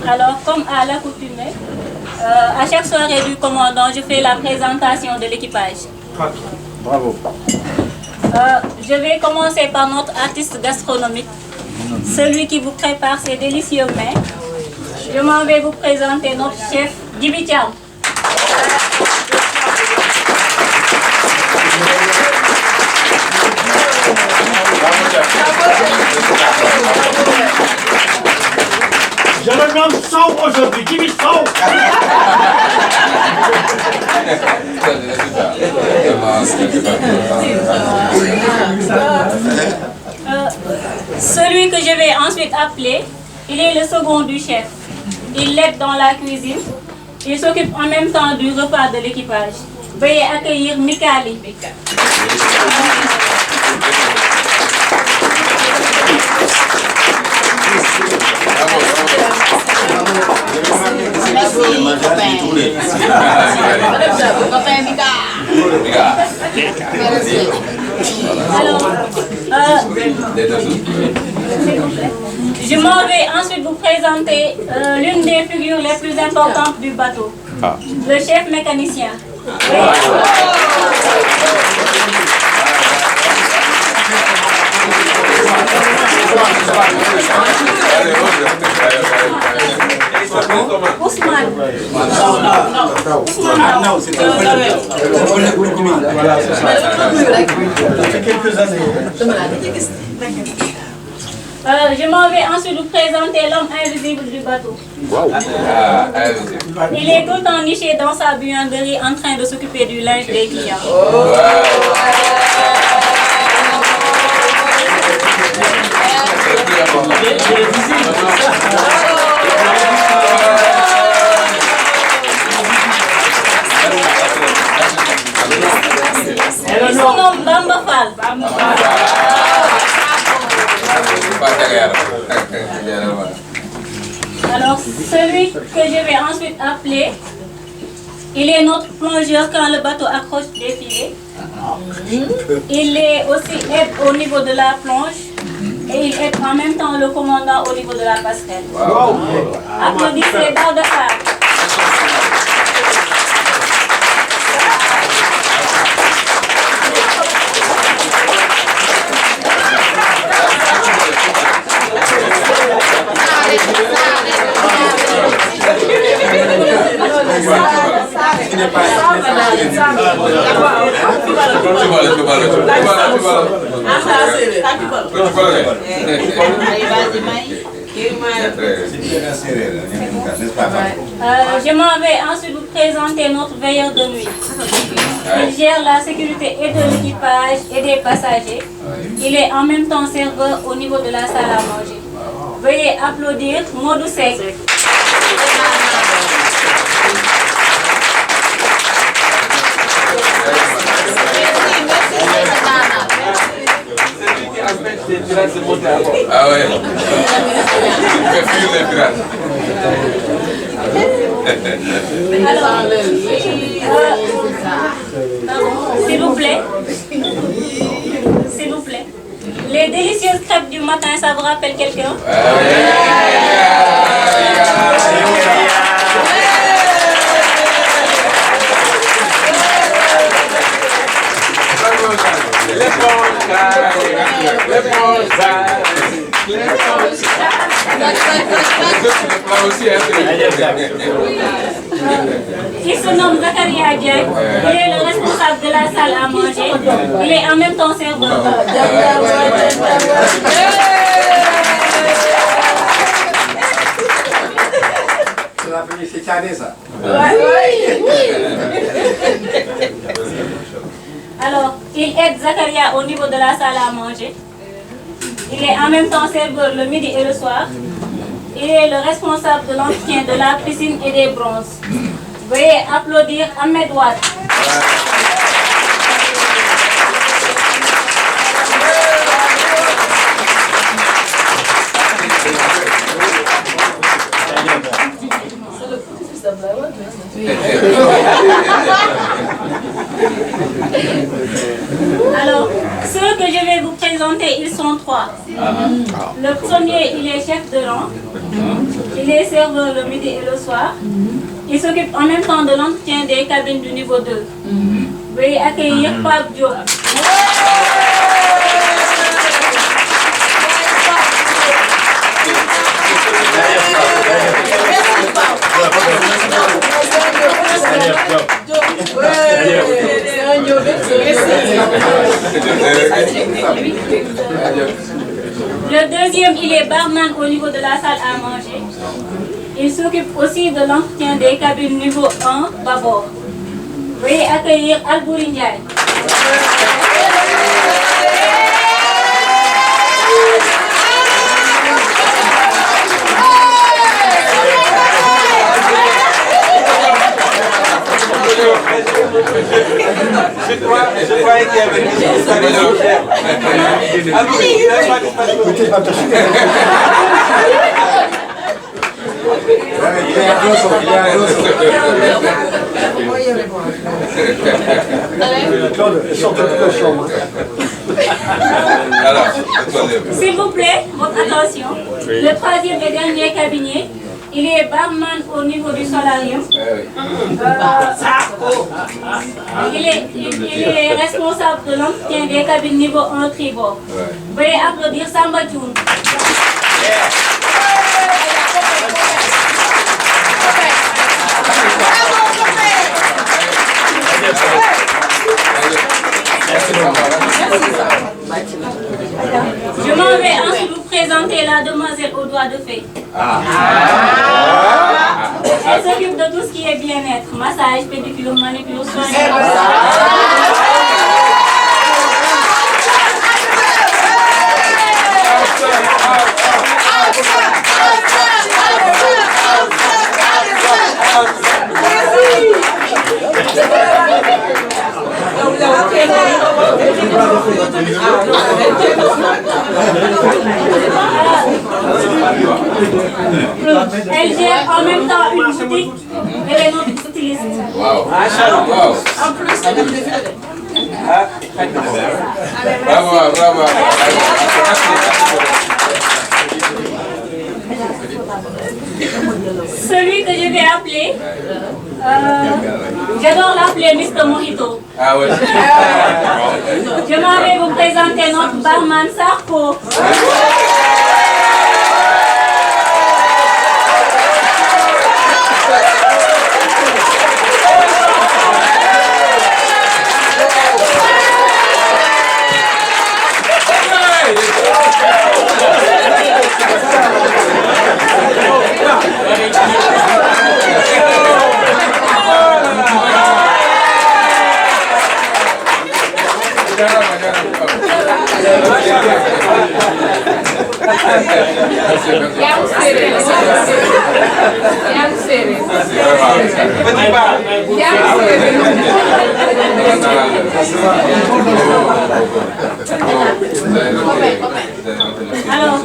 Alors, comme à l'accoutumée, à chaque soirée du commandant, je fais la présentation de l'équipage. Bravo. Je vais commencer par notre artiste gastronomique, celui qui vous prépare ces délicieux mets. Je m'en vais vous présenter notre chef, Djibi Thiam. Je le nomme Sow aujourd'hui, Djibi Sow. Celui que je vais ensuite appeler, il est le second du chef. Il l'aide dans la cuisine. Il s'occupe en même temps du repas de l'équipage. Veuillez accueillir Mikali. Alors, je m'en vais ensuite vous présenter l'une des figures les plus importantes du bateau, le chef mécanicien. Ousmane. Je m'en vais ensuite vous présenter l'homme invisible du bateau. Il est tout le temps niché dans sa buanderie en train de s'occuper du linge des clients. Ils sont nommés Bamba Fall. Alors, celui que je vais ensuite appeler, il est notre plongeur quand le bateau accroche des filets. Il est aussi aide au niveau de la plonge et il aide en même temps le commandant au niveau de la passerelle. Applaudissez Daouda Fall. Je m'en vais ensuite vous présenter notre veilleur de nuit. Il gère la sécurité et de l'équipage et des passagers. Il est en même temps serveur au niveau de la salle à manger. Veuillez applaudir Modou Seck. Ah ouais. Alors, s'il vous plaît. S'il vous plaît. Les délicieuses crêpes du matin, ça vous rappelle quelqu'un? Il se nomme Zakaria Dieng. Il est le responsable de la salle à manger. Il est en même temps serveur. C'est la famille, c'est carré ça. Alors, il aide Zakaria au niveau de la salle à manger. Il est en même temps serveur le midi et le soir. Il est le responsable de l'entretien de la piscine et des bronzes. Veuillez applaudir Ahmed Wad. Alors, ceux que je vais vous présenter, ils sont 3. Le premier, il est chef de rang. Il est serveur le midi et le soir. Il s'occupe en même temps de l'entretien des cabines du niveau 2. Veuillez accueillir Pape Diop. Le deuxième, il est barman au niveau de la salle à manger. Il s'occupe aussi de l'entretien des cabines niveau 1, Babor. Veuillez accueillir Albouri Ndiaye. Je croyais qu'il y avait une S'il vous plaît, votre attention. Le troisième et dernier cabinet, il est barman au niveau du solarium. Il est responsable de l'entretien des cabines niveau 1 tribord. Veuillez applaudir Samba Djoun. Je m'en vais ensuite vous présenter la demoiselle aux doigts de fée. Elle s'occupe de tout ce qui est bien-être, massage, pédicure, manucure, soins. Elle gère en même temps une boutique. Elle est notre styliste. Wow. En plus, elle bravo, bravo. Celui que je vais appeler, j'adore l'appeler Mr. Mojito. Ah ouais. Je m'en vais vous présenter notre barman Sarko. Alors,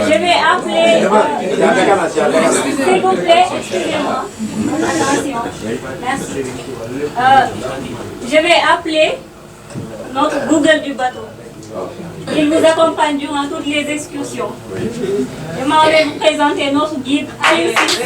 je vais appeler, s'il vous plaît, excusez-moi, attention, merci. Je vais appeler notre Google du bateau. Il vous accompagne durant toutes les excursions. Je m'en vais vous présenter notre guide, Alexis.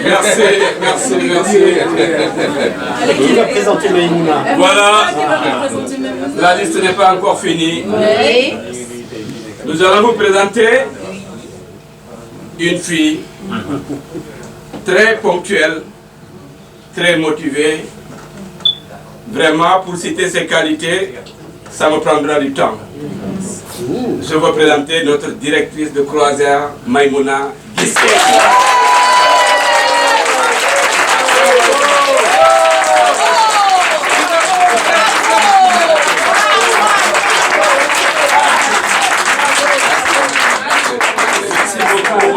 Merci. Merci. Qui va présenter Maïmouna? Voilà, la liste n'est pas encore finie. Nous allons vous présenter une fille très ponctuelle, très motivée. Vraiment, pour citer ses qualités, ça me prendra du temps. Je vais vous présenter notre directrice de croisière, Maïmouna Guissé.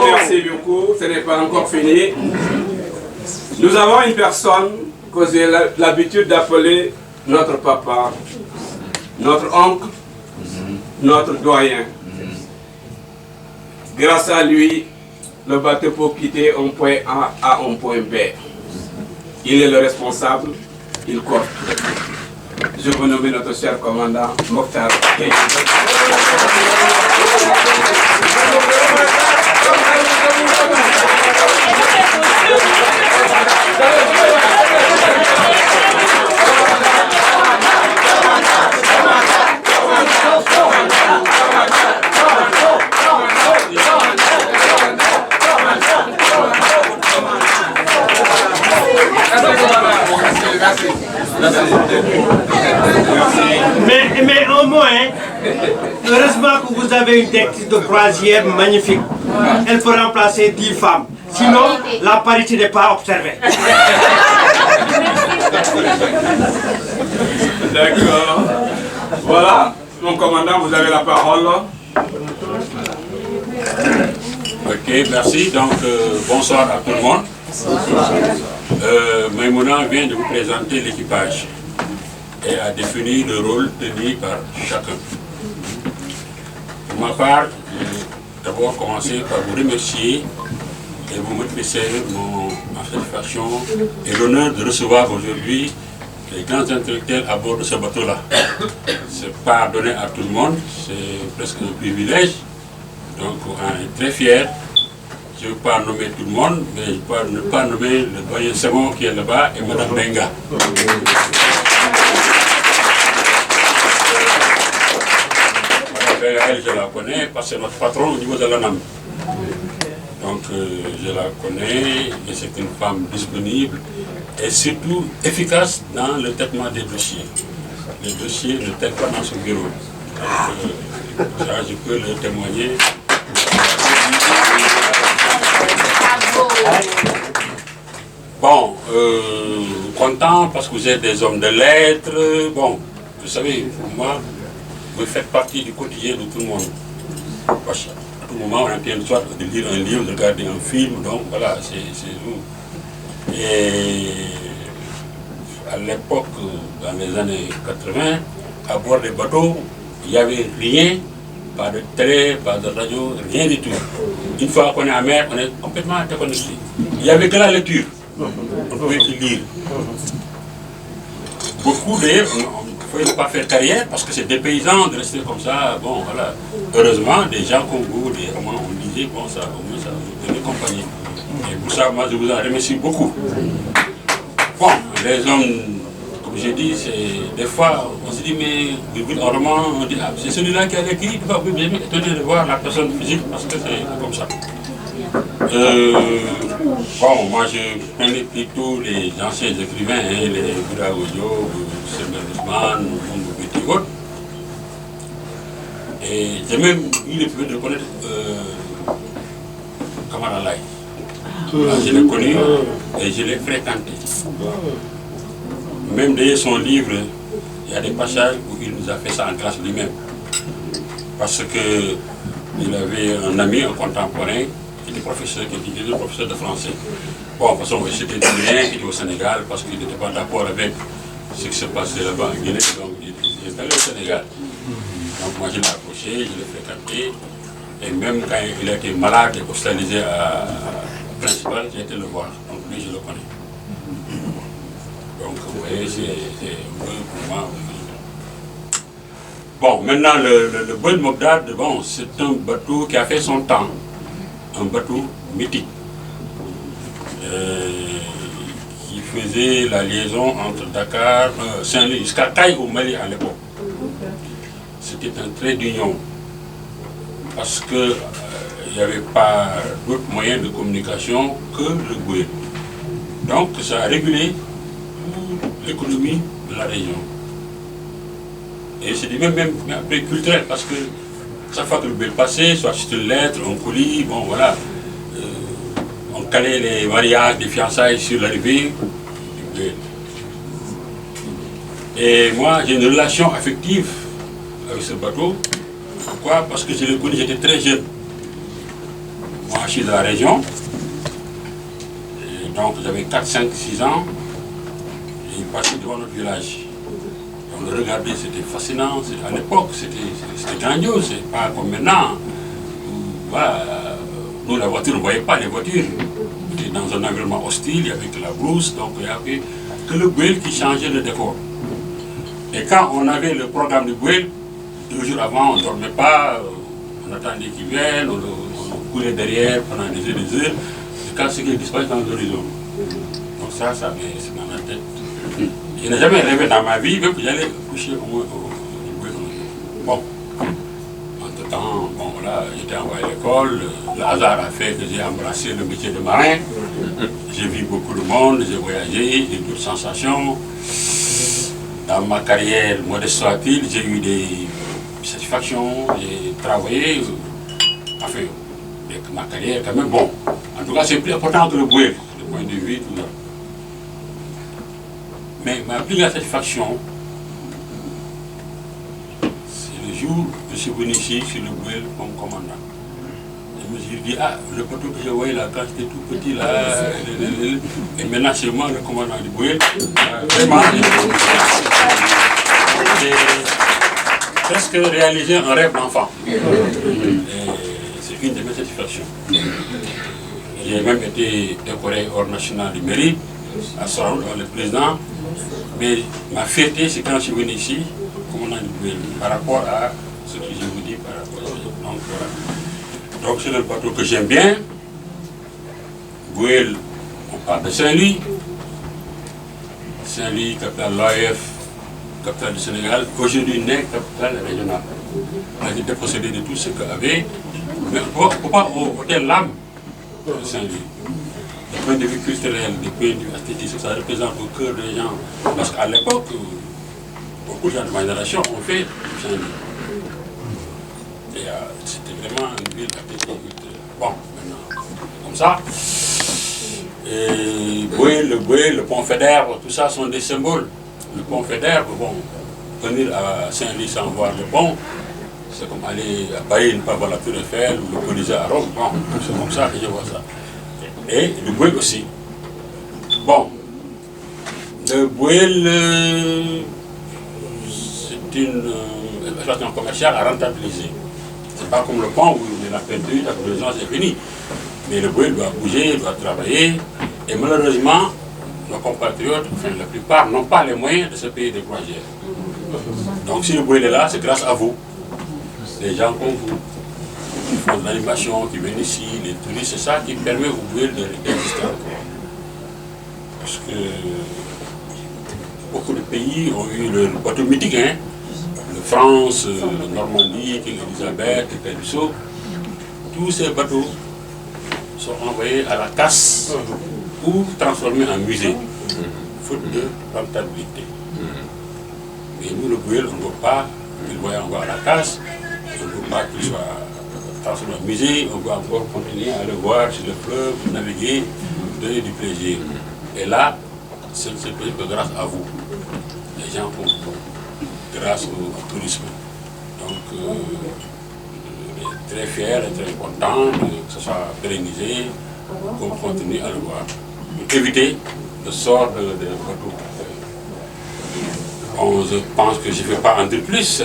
Merci. beaucoup, ce n'est pas encore fini. Nous avons une personne que j'ai l'habitude d'appeler notre papa, notre oncle, notre doyen. Grâce à lui, le bateau peut quitter un point A à un point B. Il est le responsable, il court. Je vous nomme notre cher commandant Mokhtar Keïta. Mais au moins, heureusement que vous avez une directrice de croisière magnifique. Elle peut remplacer 10 femmes. Sinon, la parité n'est pas observée. D'accord. Voilà, mon commandant, vous avez la parole. Ok, merci. Donc, bonsoir à tout le monde. Maïmouna vient de vous présenter l'équipage et a défini le rôle tenu par chacun. Pour ma part, je vais d'abord commencer par vous remercier et vous manifester ma satisfaction et l'honneur de recevoir aujourd'hui les grands intellectuels à bord de ce bateau-là. Ce n'est pas donné à tout le monde, c'est presque un privilège. Donc, on est très fiers. Je ne veux pas nommer tout le monde, mais je ne peux pas nommer le doyen Simon qui est là-bas et Mme Benga. Elle, je la connais parce que c'est notre patron au niveau de l'ANAM. Donc, je la connais et c'est une femme disponible et surtout efficace dans le traitement des dossiers. Les dossiers ne traitent pas dans son bureau. Donc, ça, je peux le témoigner. Bon, content parce que vous êtes des hommes de lettres. Bon, vous savez, moi, vous faites partie du quotidien de tout le monde. Parce qu'à tout moment, on est en train soit de lire un livre, de regarder un film, donc voilà, c'est nous. Et à l'époque, dans les années 80, à bord des bateaux, il n'y avait rien. Pas de télé, pas de radio, rien du tout. Une fois qu'on est en mer, on est complètement déconnecté. Il n'y avait que la lecture. On pouvait que lire. Beaucoup d'ailleurs, il ne faut pas faire carrière parce que c'est des paysans de rester comme ça. Bon, voilà. Heureusement, des gens comme vous, des romans, on lisait, bon, ça, au moins, ça vous donnait compagnie. Et pour ça, moi, je vous en remercie beaucoup. Bon, les hommes, comme j'ai dit, c'est des fois, on se dit, mais vous dites un roman, on dit, ah, c'est celui-là qui a écrit, des fois, vous êtes étonné de voir la personne physique parce que c'est comme ça. Bon, moi je connais plutôt les anciens écrivains, hein, les Bouddha Ojo, Samuel Ousmane, Mungo Béti et autres. Et j'ai même eu le plaisir de connaître Kamara Lai. Je l'ai connu et je l'ai fréquenté. Même d'ailleurs son livre, il y a des passages où il nous a fait ça en classe lui-même. Parce qu'il avait un ami, un contemporain, qui était professeur, qui était professeur de français. Bon, de toute façon, c'était Guinéen, qui était au Sénégal, parce qu'il n'était pas d'accord avec ce qui se passait là-bas en Guinée, donc il est allé au Sénégal. Donc moi, je l'ai approché, je l'ai fréquenté, et même quand il a été malade et hospitalisé à Principal, j'ai été le voir, donc lui, je le connais. Donc, vous voyez, c'est un peu pour moi. Bon, maintenant, le Boeing Mogdad, bon, c'est un bateau qui a fait son temps. Un bateau mythique qui faisait la liaison entre Dakar, Saint-Louis jusqu'à Taï au Mali à l'époque. C'était un trait d'union parce qu'il n'y avait pas d'autres moyens de communication que le Boeing. Donc ça a régulé l'économie de la région. Et c'est même après culturel parce que chaque fois que le bel passait, soit c'est une lettre, un colis, bon voilà, on calait les mariages, les fiançailles sur l'arrivée. Et moi, j'ai une relation affective avec ce bateau. Pourquoi? Parce que je l'ai connu, j'étais très jeune. Moi, je suis de la région. Et donc, j'avais 4, 5, 6 ans. Et il passait devant notre village. On le regardait, c'était fascinant. À l'époque, c'était grandiose. C'est pas comme maintenant. Voilà. Nous, la voiture, on ne voyait pas les voitures. On était dans un environnement hostile, il y avait que la brousse, donc il n'y avait que le Gouel qui changeait le décor. Et quand on avait le programme du Gouel, 2 jours avant, on ne dormait pas, on attendait qu'il vienne, on courait derrière pendant des heures et des heures, jusqu'à ce qu'il disparaisse dans l'horizon. Donc ça c'est dans la tête. Je n'ai jamais rêvé dans ma vie que j'allais coucher au Gouel. Bon. Entre-temps, bon, voilà, j'étais envoyé à l'école, le hasard a fait que j'ai embrassé le métier de marin. J'ai vu beaucoup de monde, j'ai voyagé, j'ai eu d'autres sensations. Dans ma carrière, modeste soit-il, j'ai eu des satisfactions, j'ai travaillé, enfin, ma carrière quand même, bon. En tout cas, c'est plus important que le Gouel, du point de vue, tout ça. Mais ma plus grande satisfaction, le jour où je suis venu ici sur le Gouel comme commandant. Je me suis dit, ah, le bateau que je voyais là quand j'étais tout petit là, et maintenant c'est moi le commandant du Gouel. Vraiment, j'ai presque réalisé un rêve d'enfant. C'est une de mes satisfactions. J'ai même été décoré hors national du mérite, à Soraoul, le président. Mais ma fierté, c'est quand je suis venu ici, commandant du Gouel, par rapport à ce que je vous dis, par rapport à donc, voilà. Donc c'est le bateau que j'aime bien. Gouel, on parle de Saint-Louis. Saint-Louis, capitale de l'AEF, capitale du Sénégal. Aujourd'hui, n'est capitale régionale. On a été dépossédé de tout ce qu'il y avait. Mais on ne peut pas ôter l'âme de Saint-Louis. Du point de vue culturel, du point de vue esthétique, ça représente au cœur des gens. Parce qu'à l'époque, beaucoup de gens de ma génération ont fait Saint-Louis. Et c'était vraiment une ville esthétique. Bon, maintenant, comme ça. Et le Gouel, le pont Faidherbe, tout ça sont des symboles. Le pont Faidherbe, bon, venir à Saint-Louis sans voir le pont, c'est comme aller à Paris, ne pas voir la Tour Eiffel ou le Colisée à Rome. Bon, c'est comme ça que je vois ça. Et le Gouel aussi. Bon, le Gouel, c'est une exploitation commerciale à rentabiliser. C'est pas comme le pont où il a perdu, la production c'est fini. Mais le Gouel doit bouger, doit travailler. Et malheureusement, nos compatriotes, enfin la plupart, n'ont pas les moyens de se payer des croisières. Donc si le Gouel est là, c'est grâce à vous. Des gens comme vous, qui font de l'animation, qui viennent ici, les touristes, c'est ça qui permet au Gouel d'exister encore. Parce que beaucoup de pays ont eu le bateau mythique, hein. Le France, Normandie, King Elisabeth, Calypso. Tous ces bateaux sont envoyés à la casse ou transformés en musée, faute de rentabilité. Mais nous, le Gouel, on ne veut pas qu'il voie encore à la casse, on ne veut pas qu'il soit transformé en musée, on veut encore continuer à le voir sur le fleuve, naviguer, donner du plaisir. Et là, c'est possible que grâce à vous, les gens font grâce au tourisme. Donc, on est très fiers et très contents que ce soit pérennisé pour continuer à le voir. Pour éviter le sort de bateaux. Bon, je pense que je ne vais pas en dire plus,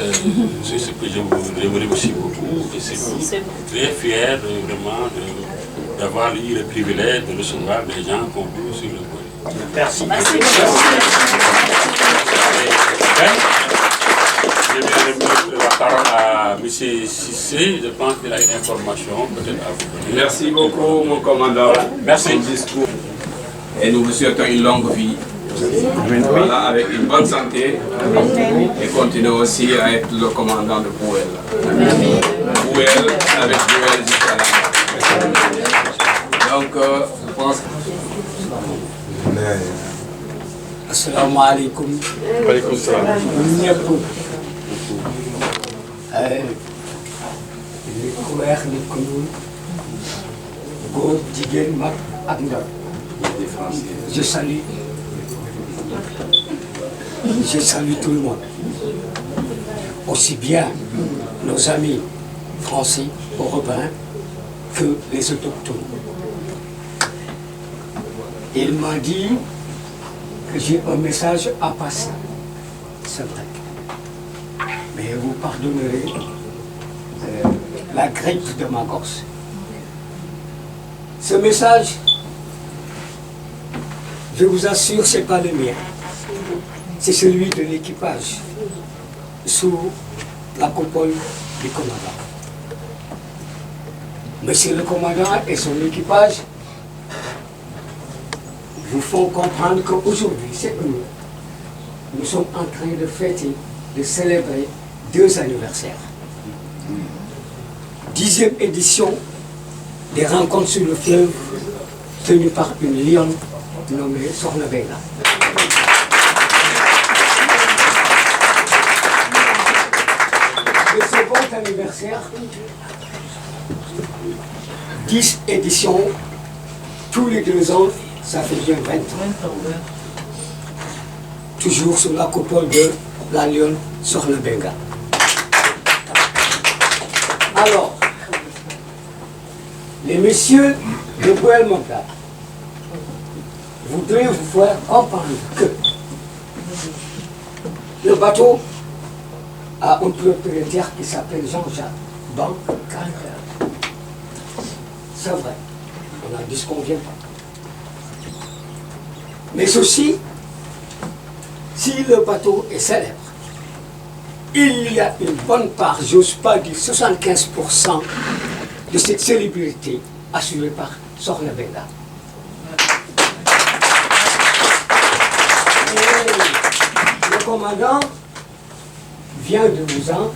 c'est ce que je vous remercie beaucoup. Et c'est très fier vraiment d'avoir eu le privilège de recevoir des gens comme vous sur le Gouel. Merci. Merci. Je vais remettre la parole à M. Cissé. Je pense qu'il a une information peut-être à vous donner. Merci beaucoup, mon commandant. Merci. Pour le discours. Et nous vous souhaitons une longue vie. Voilà, avec une bonne santé. Et continuez aussi à être le commandant de Gouel. Gouel avec Gouel jusqu'à la. Donc, je pense. Assalamu alaikum. Waaleykum salaam. ñëpp nit ku weex nit ku ñuul góor jigéen mag ak ndaw. Je salue tout le monde, aussi bien nos amis français, européens, que les autochtones. Il m'a dit que j'ai un message à passer. C'est vrai. Mais vous pardonnerez la grippe de ma gorge. Ce message, je vous assure, ce n'est pas le mien. C'est celui de l'équipage sous la coupole du commandant. Monsieur le commandant et son équipage vous font comprendre qu'aujourd'hui, cette nuit, nous sommes en train de fêter, de célébrer 2 anniversaires. 10e édition des rencontres sur le fleuve tenues par une lionne nommée Sokhna Benga. Le second anniversaire, 10 éditions, tous les 2 ans, ça fait bien 20 ans. Toujours sous la coupole de la lionne Sokhna Benga. Alors, les messieurs de Boel Mogdad voudraient vous faire comprendre que le bateau a un propriétaire qui s'appelle Jean-Jacques Bancal. C'est vrai, on n'en disconvient pas. Mais aussi, si le bateau est célèbre, il y a une bonne part, j'ose pas dire 75% de cette célébrité assurée par Sokhna Benga. Et le commandant vient de vous en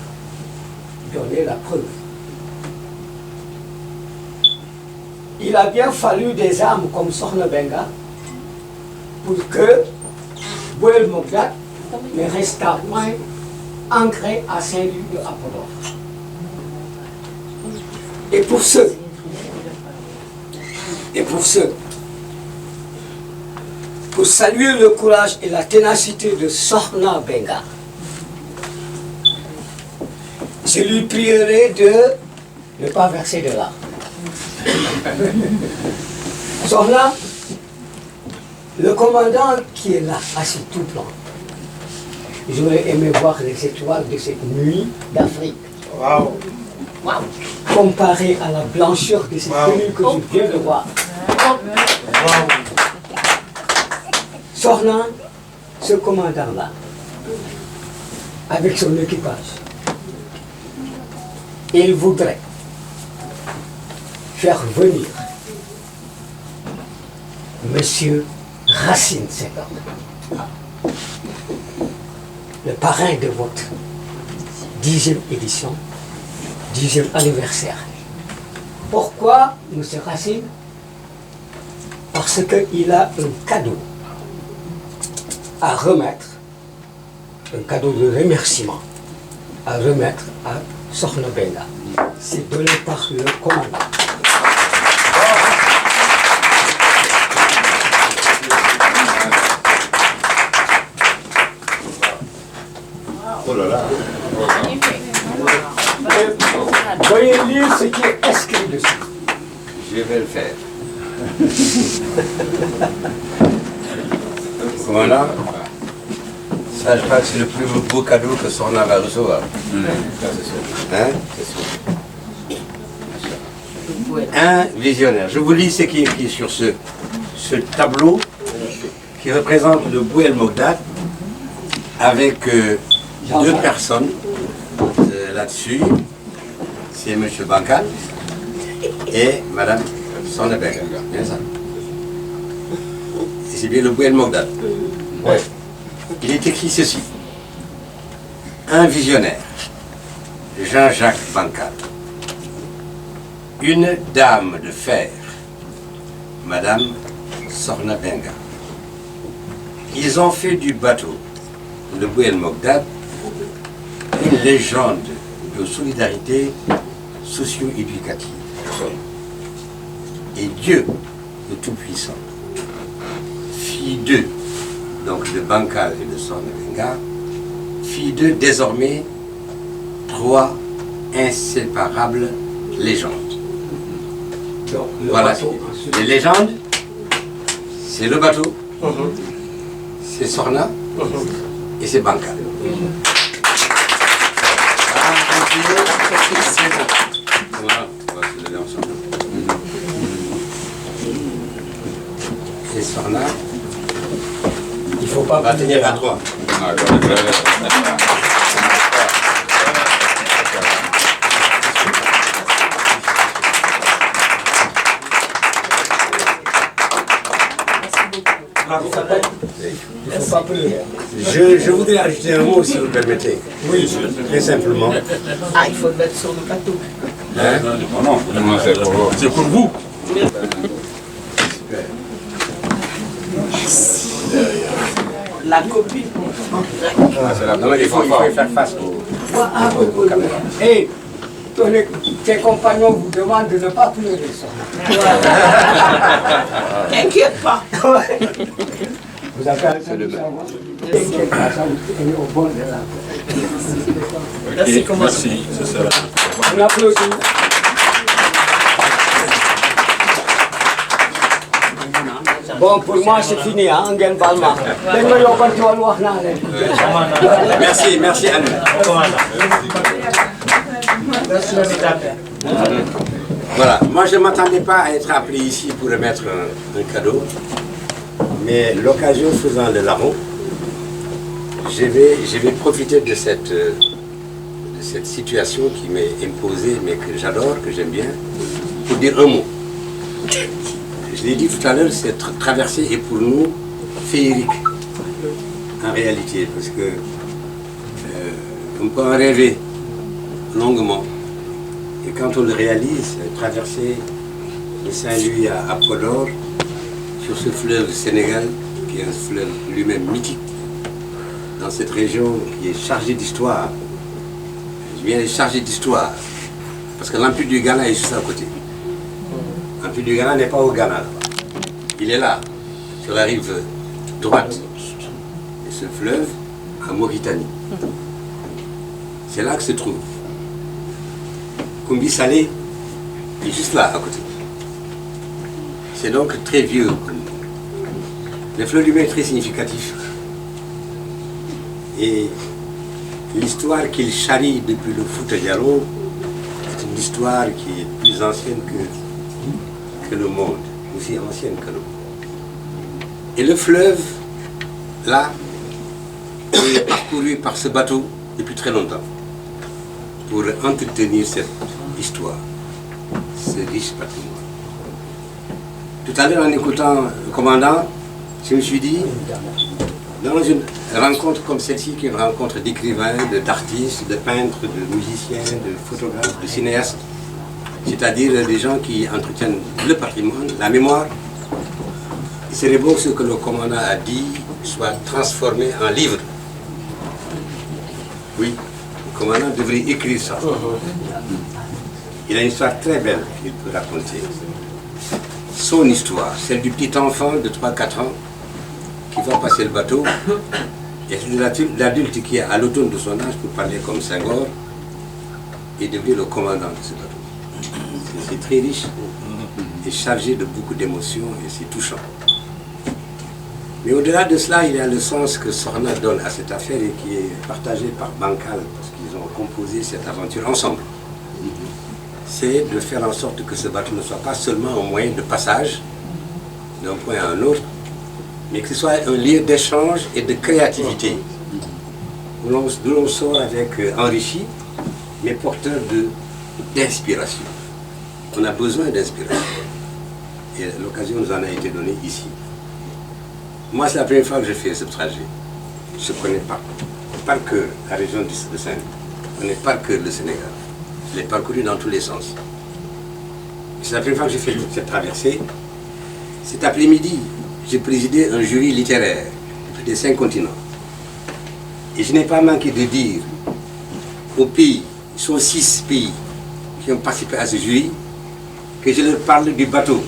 donner la preuve. Il a bien fallu des âmes comme Sokhna Benga pour que Boel Mogdad ne reste moins ancré à Saint-Louis de Apollo. Et pour saluer le courage et la ténacité de Sokhna Benga, je lui prierai de ne pas verser de larmes. Sokhna, le commandant qui est là, assis tout blanc, j'aurais aimé voir les étoiles de cette nuit d'Afrique. Wow. Wow. Comparé à la blancheur de cette tenue que je viens de voir. Sokhna, ce commandant-là, avec son équipage, il voudrait faire venir Monsieur Racine Senghor, le parrain de votre 10e édition, 10e anniversaire. Pourquoi M. Racine? Parce qu'il a un cadeau à remettre, un cadeau de remerciement à remettre à Sokhna Benga. C'est donné par le commandant. Oh là là. Veuillez lire ce qui est inscrit dessus. Je vais le faire. Commandant, ça je crois que c'est le plus beau cadeau que Sokhna va recevoir. Hein? Un visionnaire. Je vous lis ce qui est écrit sur ce tableau qui représente le Boel Mogdad avec 2 personnes là-dessus. C'est M. Bancal et Mme Sokhna Benga. Bien ça. Et c'est bien le Boel Mogdad. Ouais. Il est écrit ceci. Un visionnaire, Jean-Jacques Bancal. Une dame de fer, Madame Sokhna Benga. Ils ont fait du bateau, le Boel Mogdad, une légende de solidarité socio-éducative. Et Dieu, le Tout-Puissant, fit d'eux, donc de Bancal et de Sokhna Benga, fit d'eux désormais 3 inséparables légendes. Donc, le Voilà. bateau, Les légendes, c'est le bateau, c'est Sorna et c'est Banca. Voilà, on va se lever ensemble. Et Sorna, il ne faut pas on va tenir à 3. Il ne faut pas pleurer. Je voudrais ajouter un mot si vous le permettez. Oui, Très simplement. Ah, il faut le mettre sur le bateau. Non, c'est pour vous. La copie. Non, mais il faut faire face aux caméras. Et tes compagnons vous demandent de ne pas pleurer, ça. T'inquiète pas. Vous avez entendu ça, moi? T'inquiète pas, ça, vous êtes au bord de la... Merci, comment Merci, ce sera. On applaudit. Bon, pour moi, c'est fini, hein, Nguyen Balma. Merci, merci à nous. Voilà, moi je ne m'attendais pas à être appelé ici pour remettre un cadeau, mais l'occasion faisant le larron, je vais profiter de cette situation qui m'est imposée, mais que j'adore, que j'aime bien, pour dire un mot. Je l'ai dit tout à l'heure, cette traversée est pour nous féerique, en réalité, parce que on peut en rêver longuement. Et quand on le réalise, traverser de Saint-Louis à Podor, sur ce fleuve Sénégal, qui est un fleuve lui-même mythique, dans cette région qui est chargée d'histoire, je viens chargée d'histoire, parce que l'Empire du Ghana est juste à côté. L'Empire du Ghana n'est pas au Ghana, il est là, sur la rive droite de ce fleuve, en Mauritanie. C'est là que se trouve. Koumbi Salé est juste là, à côté. C'est donc très vieux. Le fleuve lui-même est très significatif. Et l'histoire qu'il charrie depuis le Fouta Djallon est une histoire qui est plus ancienne que le monde, aussi ancienne que le monde. Et le fleuve, là, est parcouru par ce bateau depuis très longtemps pour entretenir cette histoire, ce riche patrimoine. Tout à l'heure, en écoutant le commandant, je me suis dit, dans une rencontre comme celle-ci, qui est une rencontre d'écrivains, d'artistes, de peintres, de musiciens, de photographes, de cinéastes, c'est-à-dire des gens qui entretiennent le patrimoine, la mémoire, il serait bon que ce que le commandant a dit soit transformé en livre. Oui, le commandant devrait écrire ça. Il a une histoire très belle qu'il peut raconter. Son histoire, celle du petit enfant de 3-4 ans qui va passer le bateau, et l'adulte qui est à l'automne de son âge, pour parler comme Senghor, est devenu le commandant de ce bateau. C'est très riche et chargé de beaucoup d'émotions et c'est touchant. Mais au-delà de cela, il y a le sens que Sorna donne à cette affaire et qui est partagé par Bancal, parce qu'ils ont composé cette aventure ensemble. C'est de faire en sorte que ce bateau ne soit pas seulement un moyen de passage d'un point à un autre, mais que ce soit un lieu d'échange et de créativité, où l'on sort avec enrichi, mais porteur d'inspiration. On a besoin d'inspiration. Et l'occasion nous en a été donnée ici. Moi, c'est la première fois que je fais ce trajet. Je ne connais pas par cœur la région de Saint-Louis. Je connais par cœur le Sénégal. Je l'ai parcouru dans tous les sens. C'est la première fois que j'ai fait toute cette traversée. Cet après-midi, j'ai présidé un jury littéraire des 5 continents. Et je n'ai pas manqué de dire aux pays, ils sont 6 pays qui ont participé à ce jury, que je leur parle du bateau,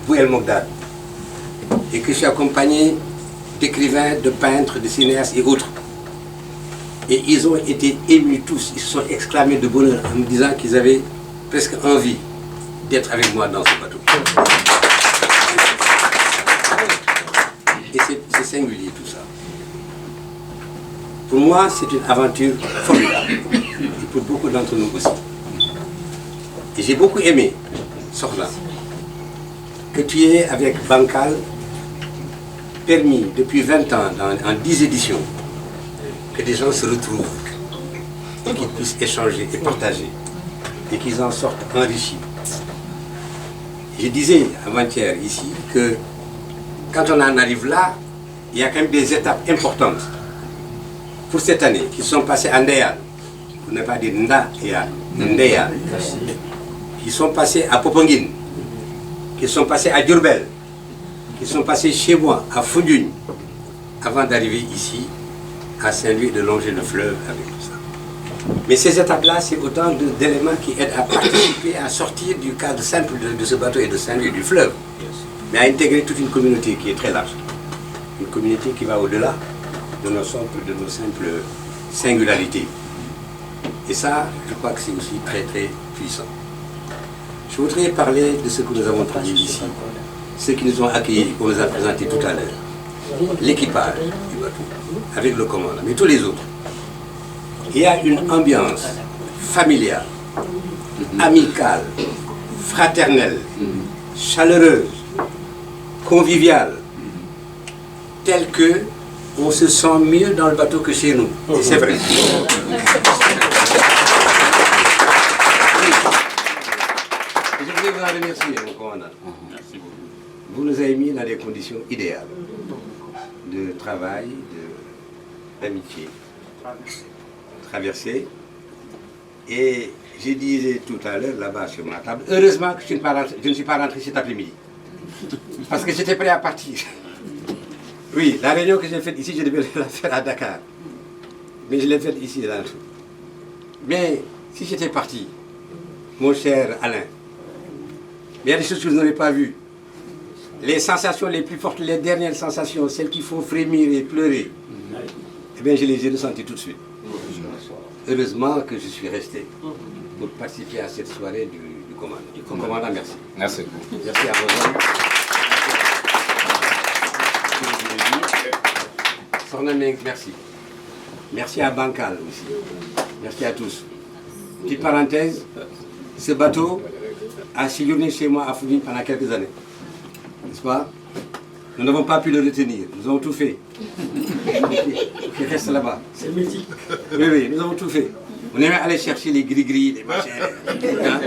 Bouel Mogdad, et que je suis accompagné d'écrivains, de peintres, de cinéastes et autres. Et ils ont été émus tous, ils se sont exclamés de bonheur en me disant qu'ils avaient presque envie d'être avec moi dans ce bateau. Et c'est singulier tout ça. Pour moi, c'est une aventure formidable. Et pour beaucoup d'entre nous aussi. Et j'ai beaucoup aimé, Sorna, que tu aies avec Bancal permis depuis 20 ans, en 10 éditions, que des gens se retrouvent et qu'ils puissent échanger et partager et qu'ils en sortent enrichis. Je disais avant-hier ici que quand on en arrive là, il y a quand même des étapes importantes pour cette année qui sont passées à Ndeyal, pour ne pas dire Ndeyal, Ndeyal, qui sont passées à Popenguine, qui sont passées à Diourbel, qui sont passées chez moi, à Foundiougne, avant d'arriver ici, à Saint-Louis, de longer le fleuve avec tout ça. Mais ces étapes-là, c'est autant d'éléments qui aident à participer, à sortir du cadre simple de ce bateau et de Saint-Louis, du fleuve, mais à intégrer toute une communauté qui est très large. Une communauté qui va au-delà de nos simples singularités. Et ça, je crois que c'est aussi très très puissant. Je voudrais parler de ce que nous avons trouvé ici, ceux qui nous ont accueillis, qu'on nous a présenté tout à l'heure, l'équipage du bateau, avec le commandant, mais tous les autres. Il y a une ambiance familiale, amicale, fraternelle, chaleureuse, conviviale, telle que on se sent mieux dans le bateau que chez nous. Et c'est vrai. Je voudrais vous en remercier, mon commandant. Merci beaucoup. Vous nous avez mis dans des conditions idéales de travail, d'amitié, traversée. Et je disais tout à l'heure là-bas sur ma table, heureusement que je ne suis pas rentré cet après-midi. Parce que j'étais prêt à partir. Oui, la réunion que j'ai faite ici, je devais la faire à Dakar. Mais je l'ai faite ici, là. Mais si j'étais parti, mon cher Alain, il y a des choses que vous n'avez pas vues. Les sensations les plus fortes, les dernières sensations, celles qui font frémir et pleurer, eh bien, je les ai ressenties tout de suite. Heureusement que je suis resté pour participer à cette soirée du commandant. Commandant, merci. Merci. Merci à vos hommes. Sornameng, merci. Merci à Bancal aussi. Merci à tous. Petite parenthèse, ce bateau a séjourné chez moi à Foundiougne pendant quelques années. N'est-ce pas? Nous n'avons pas pu le retenir. Nous avons tout fait. Il reste là-bas. C'est mythique. Oui, oui, nous avons tout fait. On aimait aller chercher les gris-gris, les machins. Hein?